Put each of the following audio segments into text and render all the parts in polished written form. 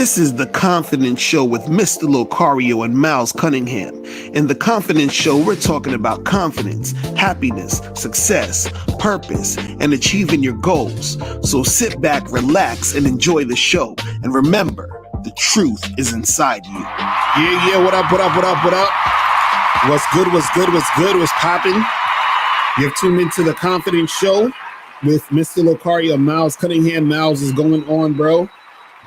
This is The Confidence Show with Mr. Locario and Miles Cunningham. In The Confidence Show, we're talking about confidence, happiness, success, purpose, and achieving your goals. So sit back, relax, and enjoy the show. And remember, the truth is inside you. Yeah, what up? What's good, what's popping? You've tuned into The Confidence Show with Mr. Locario and Miles Cunningham. Miles is going on, bro.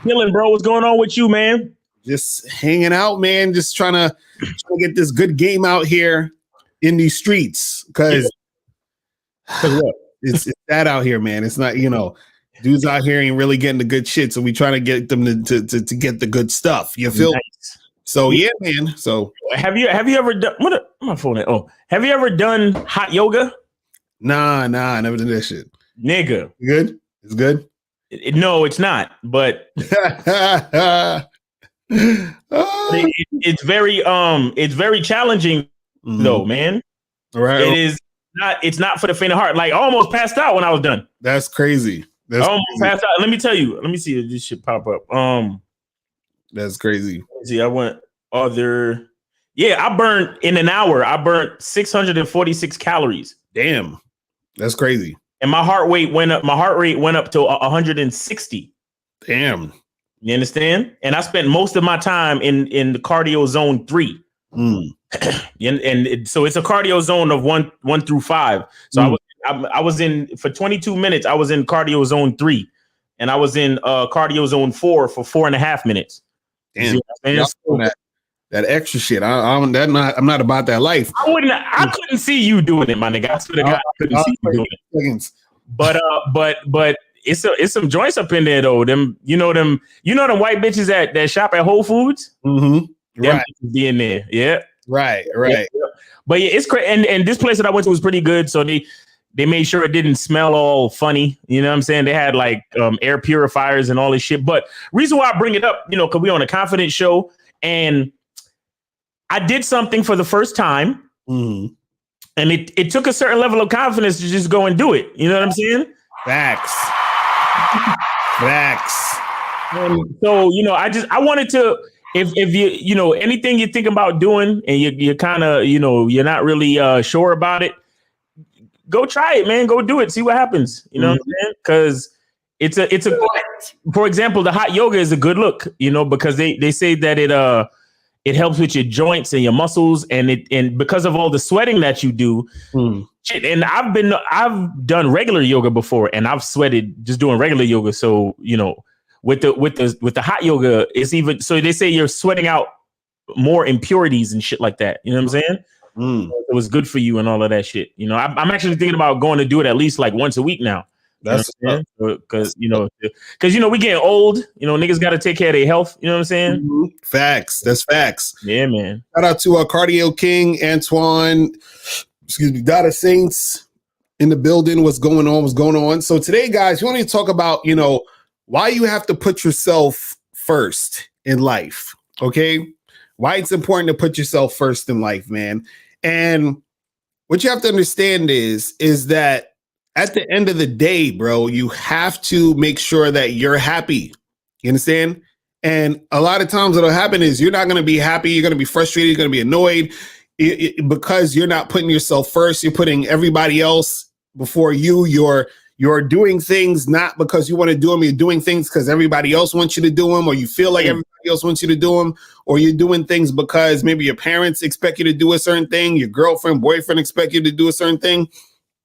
Chilling, bro. What's going on with you, man? Just hanging out, man. Just trying to get this good game out here in these streets. Because what? It's that out here, man. It's not, dudes out here ain't really getting the good shit. So we trying to get them to get the good stuff. You feel? Nice. So yeah, man. So have you ever done what my phone at? Oh, have you ever done hot yoga? Nah, I never did that shit. Nigga. Good? It's good? No, it's not, but it's very challenging though, man. Right. It's not for the faint of heart. Like I almost passed out when I was done. That's crazy. Passed out. Let me tell you. Let me see if this shit pop up. That's crazy. See, I went other. Yeah, I burned in an hour. I burnt 646 calories. Damn, that's crazy. And my heart rate went up. My heart rate went up to 160. Damn. You understand? And I spent most of my time in the cardio zone 3. So it's a cardio zone of 1 through 5. So I was in for 22 minutes. I was in cardio zone 3, and I was in cardio zone 4 for 4.5 minutes. Damn. That extra shit. I'm not about that life. I couldn't see you doing it, my nigga. I swear to God, I couldn't see you doing it. But it's some joints up in there though. Them white bitches that shop at Whole Foods. Mm-hmm. Right. Be in there. Yeah. Right. Yeah. But yeah, it's crazy. And this place that I went to was pretty good. So they made sure it didn't smell all funny. You know what I'm saying? They had like air purifiers and all this shit. But reason why I bring it up, because we on a confidence show, and I did something for the first time, and it took a certain level of confidence to just go and do it. You know what I'm saying? Facts. And so, I wanted to, if you, anything you think about doing and you're kind of, you're not really sure about it, go try it, man. Go do it. See what happens. You know what I'm saying? Because it's a, for example, the hot yoga is a good look, because they say that it helps with your joints and your muscles, and because of all the sweating that you do. And I've done regular yoga before, and I've sweated just doing regular yoga. So with the hot yoga, it's even so they say you're sweating out more impurities and shit like that. You know what I'm saying? It was good for you and all of that shit. I'm actually thinking about going to do it at least like once a week now. That's because we getting old. Niggas got to take care of their health. You know what I'm saying? Facts. That's facts. Yeah, man. Shout out to our Cardio King Antoine. Data Saints in the building. What's going on? So today, guys, we want to talk about why you have to put yourself first in life. Okay, why it's important to put yourself first in life, man. And what you have to understand is that at the end of the day, bro, you have to make sure that you're happy. You understand? And a lot of times what'll happen is you're not going to be happy. You're going to be frustrated. You're going to be annoyed because you're not putting yourself first. You're putting everybody else before you. You're doing things not because you want to do them. You're doing things because everybody else wants you to do them, or you feel like everybody else wants you to do them, or you're doing things because maybe your parents expect you to do a certain thing. Your girlfriend, boyfriend expect you to do a certain thing.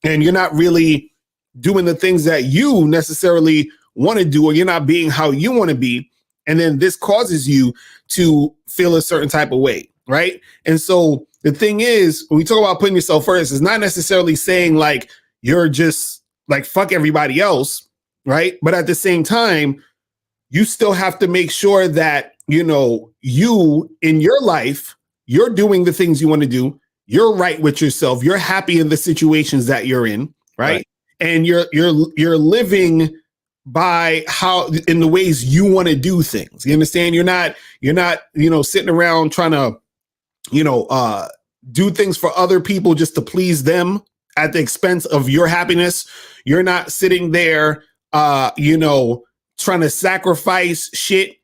And you're not really doing the things that you necessarily want to do, or you're not being how you want to be. And then this causes you to feel a certain type of way, right? And so the thing is, when we talk about putting yourself first, it's not necessarily saying like you're just like fuck everybody else, right? But at the same time, you still have to make sure that, you in your life, you're doing the things you want to do. You're right with yourself. You're happy in the situations that you're in, right? And you're living by how in the ways you want to do things. You understand? You're not sitting around trying to do things for other people just to please them at the expense of your happiness. You're not sitting there trying to sacrifice shit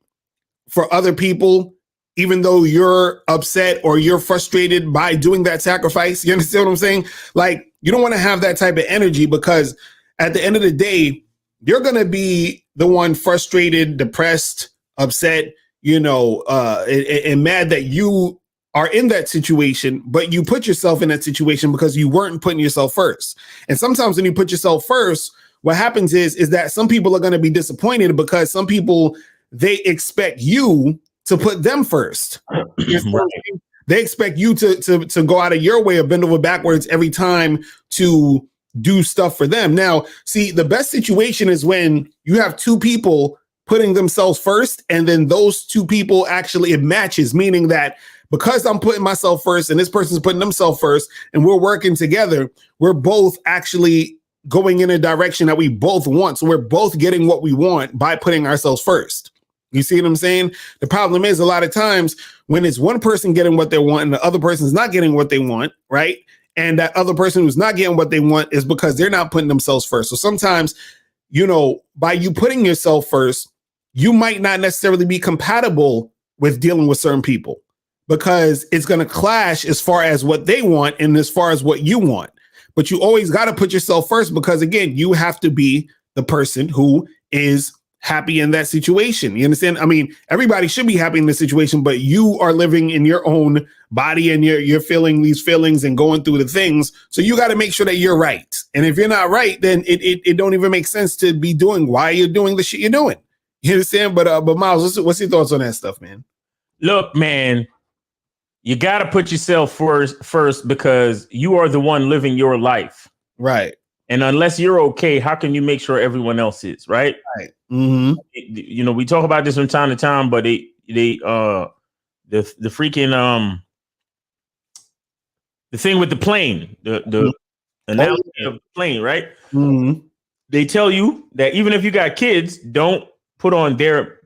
for other people, even though you're upset or you're frustrated by doing that sacrifice. You understand what I'm saying? Like, you don't want to have that type of energy, because at the end of the day, you're going to be the one frustrated, depressed, upset, and mad that you are in that situation, but you put yourself in that situation because you weren't putting yourself first. And sometimes when you put yourself first, what happens is that some people are going to be disappointed, because some people, they expect you to put them first. They expect you to go out of your way or bend over backwards every time to do stuff for them. Now, see, the best situation is when you have two people putting themselves first, and then those two people actually, it matches, meaning that because I'm putting myself first and this person's putting themselves first and we're working together, we're both actually going in a direction that we both want. So we're both getting what we want by putting ourselves first. You see what I'm saying? The problem is, a lot of times when it's one person getting what they want and the other person's not getting what they want, right? And that other person who's not getting what they want is because they're not putting themselves first. So sometimes, by you putting yourself first, you might not necessarily be compatible with dealing with certain people, because it's going to clash as far as what they want and as far as what you want. But you always got to put yourself first, because again, you have to be the person who is happy in that situation. You understand? I mean, everybody should be happy in this situation, but you are living in your own body and you're feeling these feelings and going through the things. So you got to make sure that you're right. And if you're not right, then it don't even make sense to be doing why you're doing the shit you're doing. You understand? But Miles, what's your thoughts on that stuff, man? Look, man, you got to put yourself first, because you are the one living your life. Right. And unless you're okay, how can you make sure everyone else is, right? Right. Mm-hmm. We talk about this from time to time, but the freaking the thing with the plane, the analogy of the plane, right? Mm-hmm. They tell you that even if you got kids, don't put on their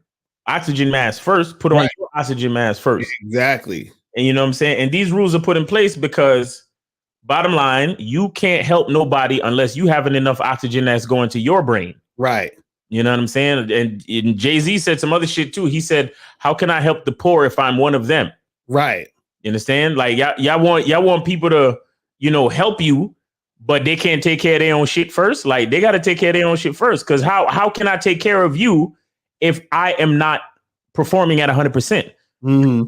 oxygen mask first, put on your oxygen mask first. Exactly. And you know what I'm saying? And these rules are put in place because, bottom line, you can't help nobody unless you having enough oxygen that's going to your brain. Right. You know what I'm saying? And Jay-Z said some other shit too. He said, how can I help the poor if I'm one of them? Right. You understand? Like y'all want people to, help you, but they can't take care of their own shit first. Like, they got to take care of their own shit first. Because how can I take care of you if I am not performing at 100%? Mm-hmm.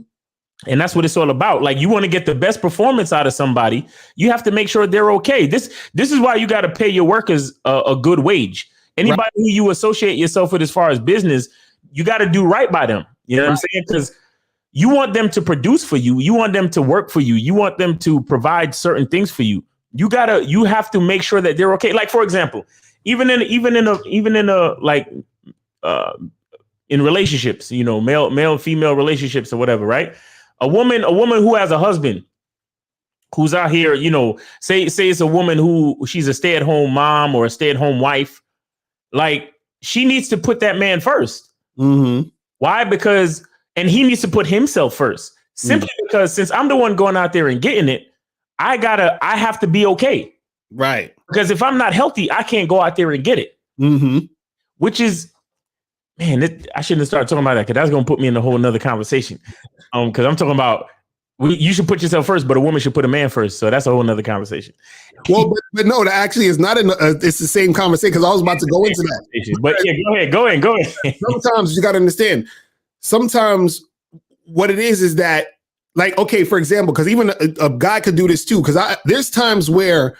And that's what it's all about. Like, you want to get the best performance out of somebody, you have to make sure they're okay. This is why you got to pay your workers a good wage. Anybody who you associate yourself with as far as business, you got to do right by them. You know what I'm saying? Because you want them to produce for you. You want them to work for you. You want them to provide certain things for you. You have to make sure that they're okay. Like, for example, even in relationships, male and female relationships or whatever, right? A woman who has a husband who's out here, say it's a woman who she's a stay-at-home mom or a stay-at-home wife. Like, she needs to put that man first. Mm-hmm. Why? Because, and he needs to put himself first. Simply because since I'm the one going out there and getting it, I have to be okay. Right. Because if I'm not healthy, I can't go out there and get it. Mm-hmm. Which is, man, I shouldn't have started talking about that, because that's going to put me in a whole nother conversation. Because I'm talking about, you should put yourself first, but a woman should put a man first. So that's a whole nother conversation. Well, but no, that actually is not. It's the same conversation, because I was about to go into that. But yeah, go ahead. Sometimes you got to understand. Sometimes what it is that, like, okay, for example, because even a guy could do this too. Because there's times where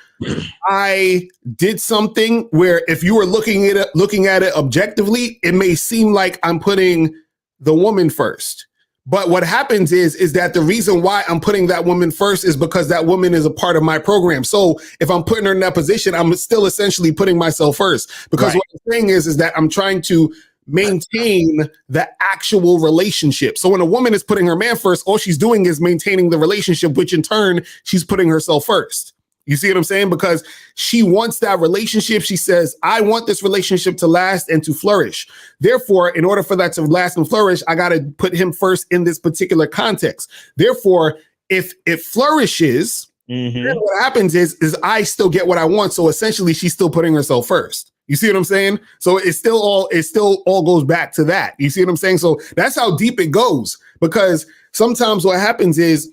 I did something where if you were looking at it objectively, it may seem like I'm putting the woman first. But what happens is that the reason why I'm putting that woman first is because that woman is a part of my program. So if I'm putting her in that position, I'm still essentially putting myself first, because what I'm saying is that I'm trying to maintain the actual relationship. So when a woman is putting her man first, all she's doing is maintaining the relationship, which in turn, she's putting herself first. You see what I'm saying? Because she wants that relationship. She says, I want this relationship to last and to flourish. Therefore, in order for that to last and flourish, I got to put him first in this particular context. Therefore, if it flourishes, then what happens is I still get what I want. So essentially, she's still putting herself first. You see what I'm saying? So it still all goes back to that. You see what I'm saying? So that's how deep it goes, because sometimes what happens is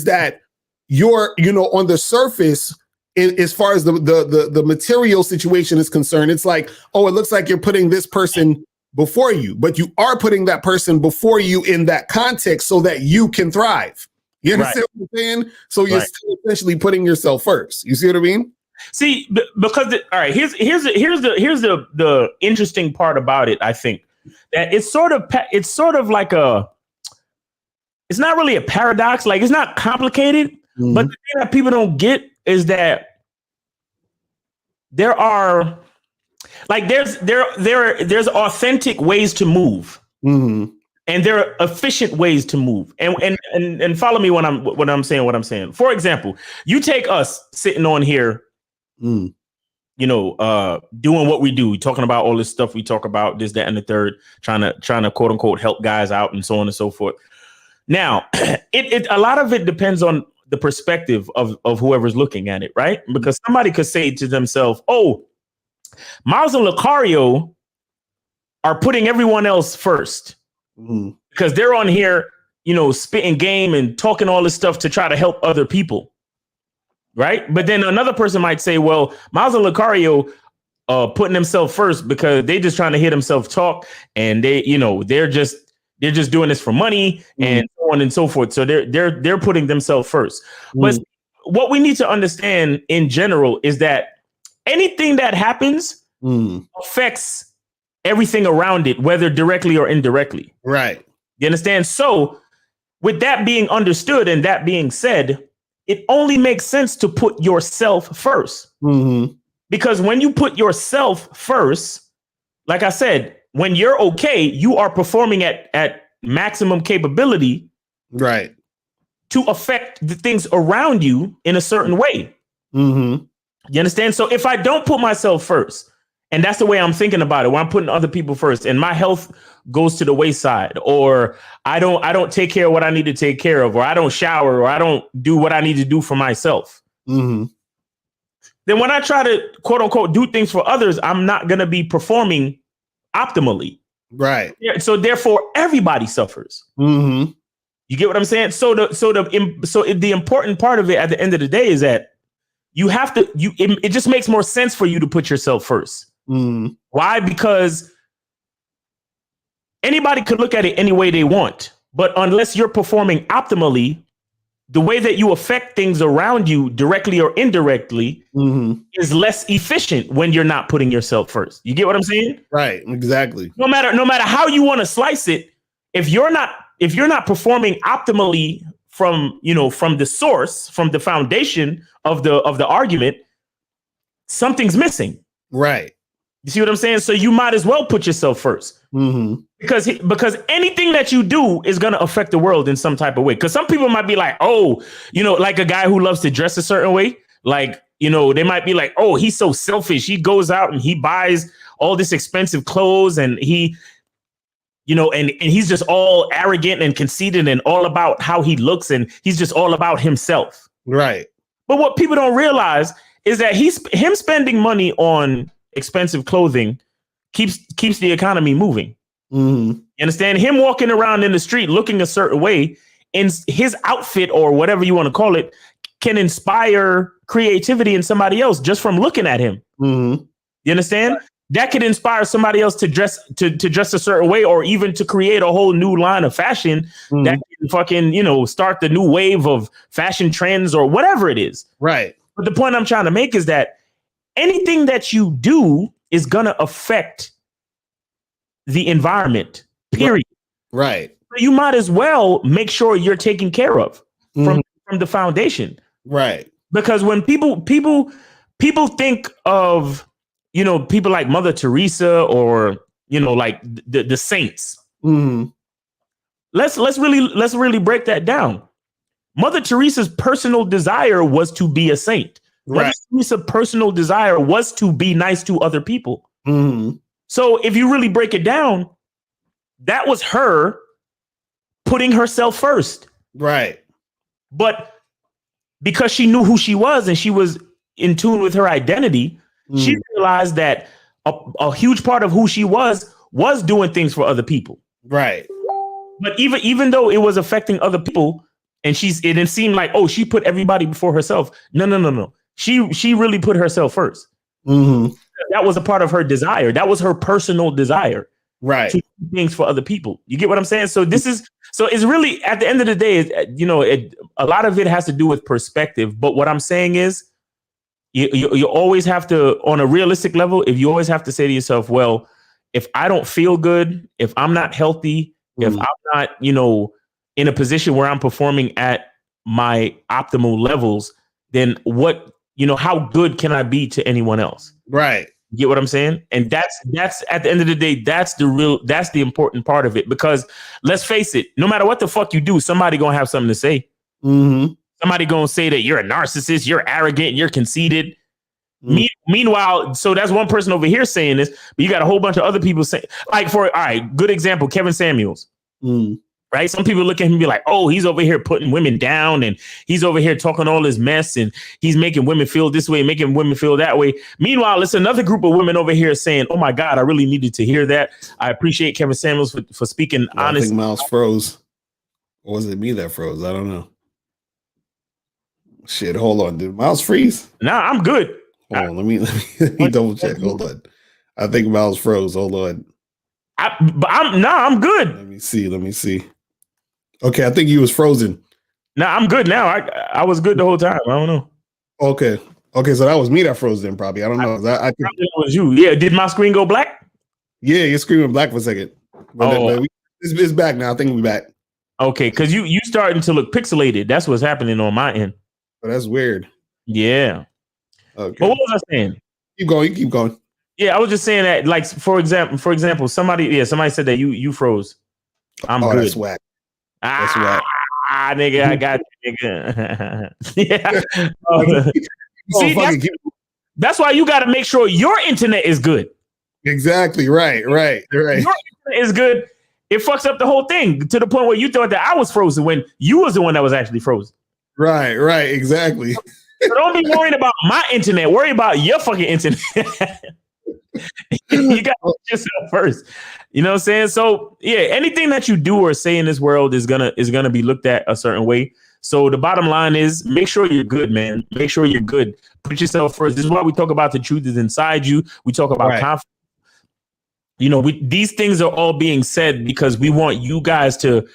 that you're, on the surface, as far as the material situation is concerned, it's like, oh, it looks like you're putting this person before you, but you are putting that person before you in that context so that you can thrive. You understand what I'm saying? So you're still essentially putting yourself first. You see what I mean? See, because all right, here's the interesting part about it. I think that it's sort of like it's not really a paradox. Like, it's not complicated, but the thing that people don't get is that there are, like, there's authentic ways to move, and there are efficient ways to move. And follow me when I'm saying. For example, you take us sitting on here, doing what we do, talking about all this stuff we talk about, this, that, and the third, trying to quote unquote help guys out and so on and so forth. Now, it a lot of it depends on the perspective of whoever's looking at it, right? Because somebody could say to themselves, "Oh, Miles and Lucario are putting everyone else first because they're on here, spitting game and talking all this stuff to try to help other people." Right. But then another person might say, well, Miles and Lucario putting themselves first because they just trying to hear themselves talk, and they're just doing this for money and so on and so forth. So they're putting themselves first. But what we need to understand in general is that anything that happens affects everything around it, whether directly or indirectly. Right. You understand? So with that being understood and that being said, it only makes sense to put yourself first. Because when you put yourself first, like I said, when you're okay, you are performing at maximum capability, right, to affect the things around you in a certain way. You understand? So if I don't put myself first, and that's the way I'm thinking about it, when I'm putting other people first, and my health goes to the wayside, or I don't take care of what I need to take care of, or I don't shower, or I don't do what I need to do for myself. Then when I try to quote unquote do things for others, I'm not going to be performing optimally. Right. So therefore, everybody suffers. You get what I'm saying? So the important part of it at the end of the day is that you have to. It just makes more sense for you to put yourself first. Why? Because anybody could look at it any way they want, but unless you're performing optimally, the way that you affect things around you directly or indirectly is less efficient when you're not putting yourself first. You get what I'm saying? Right. Exactly. No matter how you want to slice it, if you're not performing optimally from the source, from the foundation of the argument, something's missing. Right. You see what I'm saying? So you might as well put yourself first. Because anything that you do is going to affect the world in some type of way. Because some people might be like, oh, like a guy who loves to dress a certain way. Like, they might be like, oh, he's so selfish. He goes out and he buys all this expensive clothes, and he, and he's just all arrogant and conceited and all about how he looks, and he's just all about himself. Right. But what people don't realize is that him spending money on expensive clothing keeps the economy moving. You understand? Him walking around in the street looking a certain way in his outfit or whatever you want to call it can inspire creativity in somebody else just from looking at him. You understand? That could inspire somebody else to dress a certain way, or even to create a whole new line of fashion that can fucking, start the new wave of fashion trends or whatever it is. Right. But the point I'm trying to make is that anything that you do is going to affect the environment, period. Right. So you might as well make sure you're taken care of from the foundation. Right. Because when people think of, people like Mother Teresa or, like the saints. Let's really break that down. Mother Teresa's personal desire was to be a saint. Right. Mother Teresa's personal desire was to be nice to other people. So if you really break it down, that was her putting herself first. Right. But because she knew who she was and she was in tune with her identity, she realized that, a huge part of who she was doing things for other people. Right. But even though it was affecting other people, and it didn't seem like, oh, she put everybody before herself. No. She really put herself first. Mm-hmm. That was a part of her desire. That was her personal desire. Right. To do things for other people. You get what I'm saying? So it's really, at the end of the day, a lot of it has to do with perspective. But what I'm saying is, you always have to, on a realistic level, if you always have to say to yourself, well, if I don't feel good, if I'm not healthy, if I'm not, in a position where I'm performing at my optimal levels, then how good can I be to anyone else? Right. You get what I'm saying? And that's at the end of the day, that's the important part of it. Because let's face it, no matter what the fuck you do, somebody gonna have something to say. Mm-hmm. Somebody gonna say that you're a narcissist, you're arrogant, you're conceited. Meanwhile, so that's one person over here saying this, but you got a whole bunch of other people saying, like, good example, Kevin Samuels. Right? Some people look at him and be like, oh, he's over here putting women down, and he's over here talking all this mess, and he's making women feel this way, making women feel that way. Meanwhile, it's another group of women over here saying, oh my God, I really needed to hear that. I appreciate Kevin Samuels for speaking honest. I think Miles froze. Or was it me that froze? I don't know. Shit, hold on. Did Miles freeze? Nah, I'm good. Hold on, let me double check. Hold on. I think Miles froze. Hold on. I'm good. Let me see. Okay, I think he was frozen. Nah, I'm good now. I was good the whole time. I don't know. Okay, so that was me that froze then, probably. I don't know. I think it was you. Yeah, did my screen go black? Yeah, you're screaming black for a second. But it's back now. I think we're back. Okay, because you starting to look pixelated. That's what's happening on my end. Oh, that's weird. Yeah. Okay. But what was I saying? Keep going. Yeah, I was just saying that, like, for example, somebody said that you froze. I'm good. That's whack. That's whack. Nigga, I got you, nigga. Yeah. That's why you got to make sure your internet is good. Exactly. Right. Your internet is good. It fucks up the whole thing to the point where you thought that I was frozen when you was the one that was actually frozen. Right. Exactly. So don't be worrying about my internet. Worry about your fucking internet. You got to put yourself first. You know what I'm saying? So yeah, anything that you do or say in this world is gonna be looked at a certain way. So the bottom line is, make sure you're good, man. Make sure you're good. Put yourself first. This is why we talk about the truth is inside you. We talk about confidence. These things are all being said because we want you guys to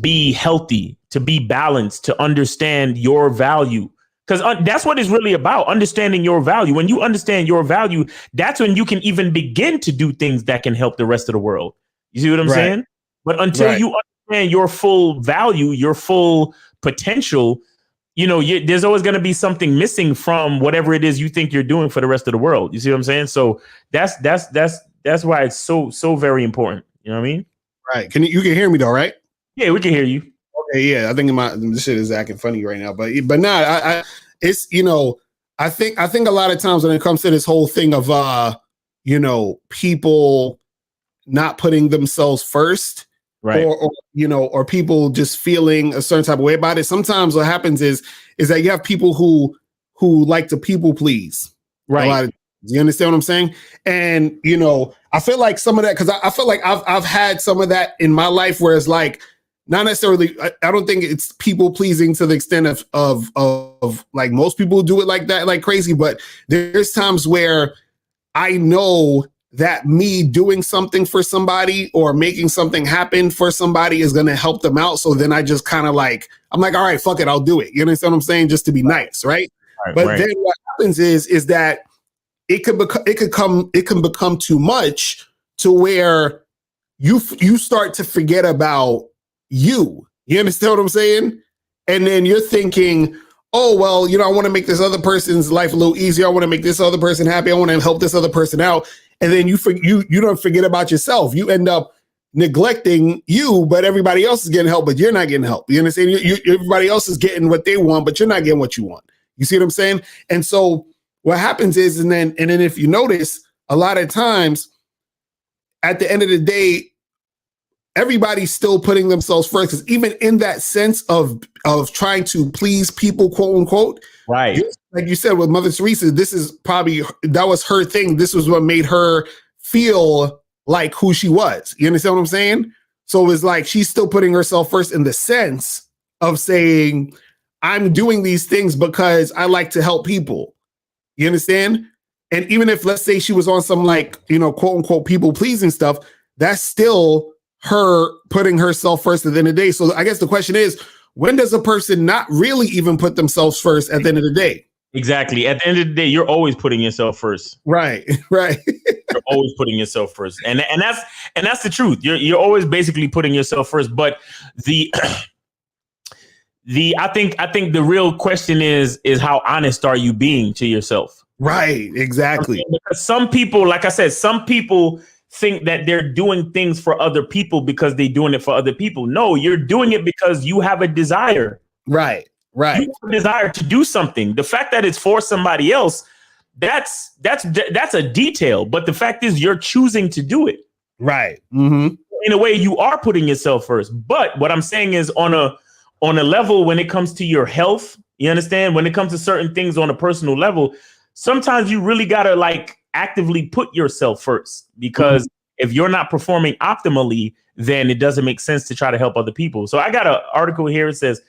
be healthy, to be balanced, to understand your value. Because that's what it's really about, understanding your value. When you understand your value, that's when you can even begin to do things that can help the rest of the world. You see what I'm saying? But until you understand your full value, your full potential, there's always going to be something missing from whatever it is you think you're doing for the rest of the world. You see what I'm saying? So that's why it's so very important. You know what I mean? Right. You can hear me though, right? Yeah, we can hear you. Okay, yeah, I think this shit is acting funny right now, but it's I think a lot of times when it comes to this whole thing of people not putting themselves first, right, or people just feeling a certain type of way about it. Sometimes what happens is that you have people who like to people please, right? Do you understand what I'm saying? And I feel like some of that, because I feel like I've had some of that in my life where it's like, not necessarily, I don't think it's people pleasing to the extent of like most people do it like that, like crazy. But there's times where I know that me doing something for somebody or making something happen for somebody is going to help them out. So then I just kind of I'm like, all right, fuck it, I'll do it. You understand what I'm saying? Just to be nice, right? But then what happens is that it can become too much to where you start to forget about you understand what I'm saying? And then you're thinking, oh, well, I want to make this other person's life a little easier. I want to make this other person happy. I want to help this other person out. And then you don't forget about yourself. You end up neglecting you, but everybody else is getting help, but you're not getting help. You understand? Everybody else is getting what they want, but you're not getting what you want. You see what I'm saying? And so what happens is, and then if you notice, a lot of times at the end of the day, everybody's still putting themselves first, because even in that sense of trying to please people, quote unquote, right, you're like you said with Mother Teresa, this is probably, that was her thing. This was what made her feel like who she was. You understand what I'm saying? So it was like she's still putting herself first in the sense of saying, I'm doing these things because I like to help people. You understand? And even if, let's say, she was on some like, you know, quote unquote, people pleasing stuff, that's still her putting herself first at the end of the day. So I guess the question is, when does a person not really even put themselves first at the end of the day? Exactly. At the end of the day, you're always putting yourself first. Right. Right. You're always putting yourself first. And that's the truth. You're always basically putting yourself first. But I think the real question is how honest are you being to yourself? Right, exactly. Because some people, like I said, some people think that they're doing things for other people because they're doing it for other people. No, you're doing it because you have a desire. Right, right. You have a desire to do something. The fact that it's for somebody else, that's a detail. But the fact is, you're choosing to do it. Right. Mm-hmm. In a way, you are putting yourself first. But what I'm saying is, on a level, when it comes to your health, you understand, when it comes to certain things on a personal level, sometimes you really got to like actively put yourself first, because if you're not performing optimally, then it doesn't make sense to try to help other people. So I got an article here. It says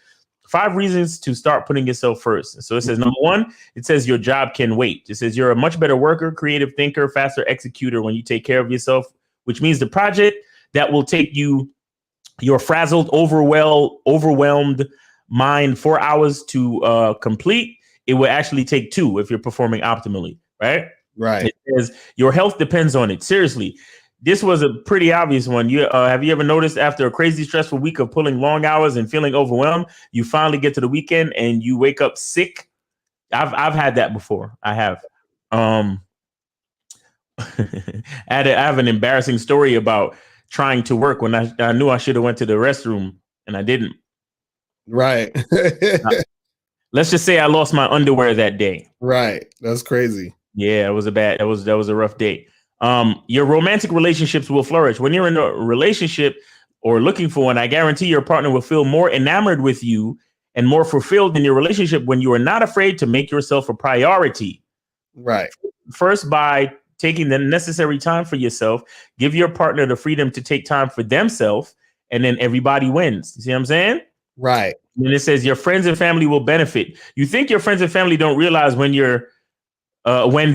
5 reasons to start putting yourself first. So it says, number 1, it says your job can wait. It says you're a much better worker, creative thinker, faster executor when you take care of yourself, which means the project that will take you your frazzled, overwhelmed mind 4 hours to complete, it will actually take 2 if you're performing optimally, right? Right. It says your health depends on it. Seriously, this was a pretty obvious one. Have you ever noticed after a crazy, stressful week of pulling long hours and feeling overwhelmed, you finally get to the weekend and you wake up sick? I've had that before. I have. I have an embarrassing story about trying to work when I knew I should have went to the restroom and I didn't. Right. Let's just say I lost my underwear that day. Right. That's crazy. Yeah, that was a rough day. Your romantic relationships will flourish. When you're in a relationship or looking for one, I guarantee your partner will feel more enamored with you and more fulfilled in your relationship when you are not afraid to make yourself a priority. Right. First, by taking the necessary time for yourself, give your partner the freedom to take time for themselves, and then everybody wins. You see what I'm saying? Right. And it says your friends and family will benefit. You think your friends and family don't realize when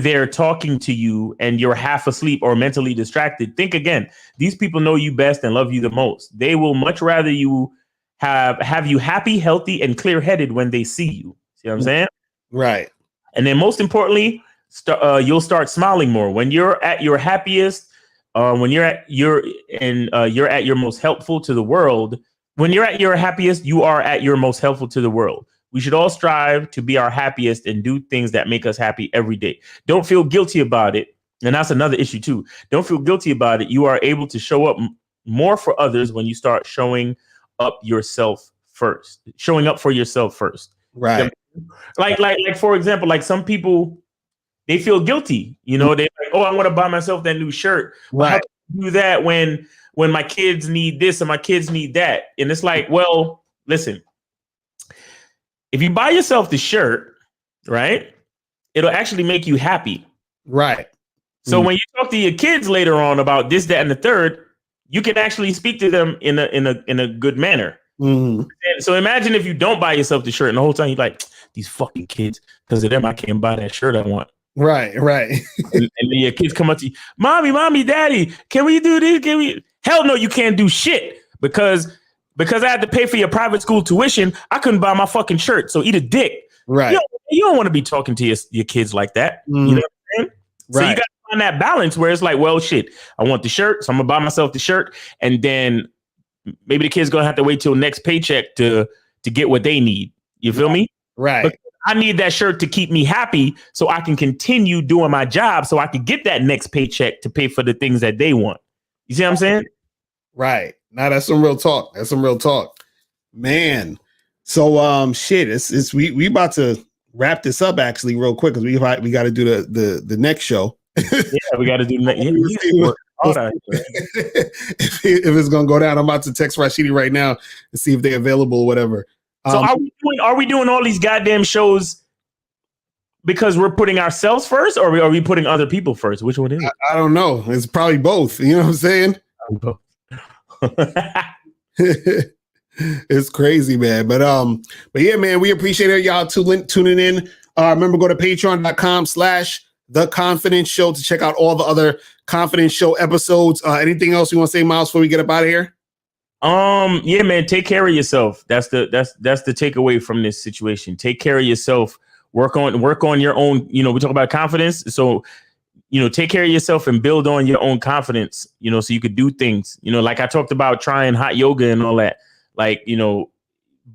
they're talking to you and you're half asleep or mentally distracted. Think again. These people know you best and love you the most. They will much rather you have you happy, healthy, and clear-headed when they see you. See what I'm saying? Right. And then most importantly, you'll start smiling more when you're at your happiest. When you're at your most helpful to the world. When you're at your happiest, you are at your most helpful to the world. We should all strive to be our happiest and do things that make us happy every day. Don't feel guilty about it. And that's another issue too. Don't feel guilty about it. You are able to show up more for others when you start showing up for yourself first. Right. Like for example, like some people, they feel guilty. You know, they're like, oh, I want to buy myself that new shirt. Well, how can I do that when my kids need this and my kids need that? And it's like, well, listen, if you buy yourself the shirt, right, it'll actually make you happy. Right. So when you talk to your kids later on about this, that, and the third, you can actually speak to them in a good manner. And so imagine if you don't buy yourself the shirt and the whole time you're like, these fucking kids, because of them, I can't buy that shirt I want. Right, right. and then your kids come up to you, mommy, daddy, can we do this? Hell no, you can't do shit because I had to pay for your private school tuition. I couldn't buy my fucking shirt. So eat a dick. Right. You don't want to be talking to your kids like that. You know what I'm saying? Right. So you got to find that balance where it's like, well, shit, I want the shirt. So I'm going to buy myself the shirt. And then maybe the kid's going to have to wait till next paycheck to get what they need. You feel me? Right. But I need that shirt to keep me happy so I can continue doing my job so I can get that next paycheck to pay for the things that they want. You see what I'm saying? Right. Now that's some real talk. Man. So shit, it's we about to wrap this up actually real quick because we got to do the next show. Yeah, we got to do next. If it's gonna go down, I'm about to text Rashidi right now and see if they're available or whatever. So are we doing all these goddamn shows Because we're putting ourselves first, or are we putting other people first? Which one is it? I don't know. It's probably both. You know what I'm saying? It's crazy, man. But yeah, man, we appreciate y'all tuning in. Remember, go to patreon.com/The Confidence Show to check out all the other Confidence Show episodes. Anything else you want to say, Miles, before we get up out of here? Yeah, man, take care of yourself. That's the takeaway from this situation. Take care of yourself. Work on your own. You know, we talk about confidence. So, you know, take care of yourself and build on your own confidence, you know, so you could do things, you know, like I talked about trying hot yoga and all that, like, you know,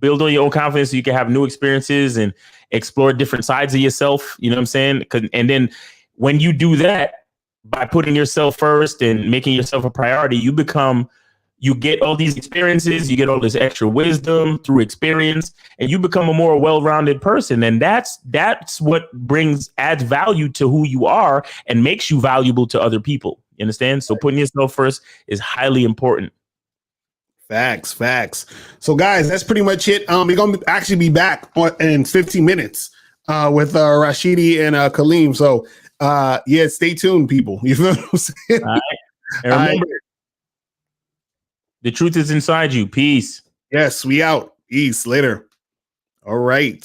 build on your own confidence so you can have new experiences and explore different sides of yourself. You know what I'm saying? And then when you do that, by putting yourself first and making yourself a priority, you get all these experiences, you get all this extra wisdom through experience, and you become a more well-rounded person. And that's what adds value to who you are and makes you valuable to other people. You understand? So putting yourself first is highly important. Facts. So guys, that's pretty much it. We're going to actually be back in 15 minutes with Rashidi and Kaleem. So yeah, stay tuned, people. You feel what I'm saying? All right. And remember, the truth is inside you. Peace. Yes, we out. Peace. Later. All right.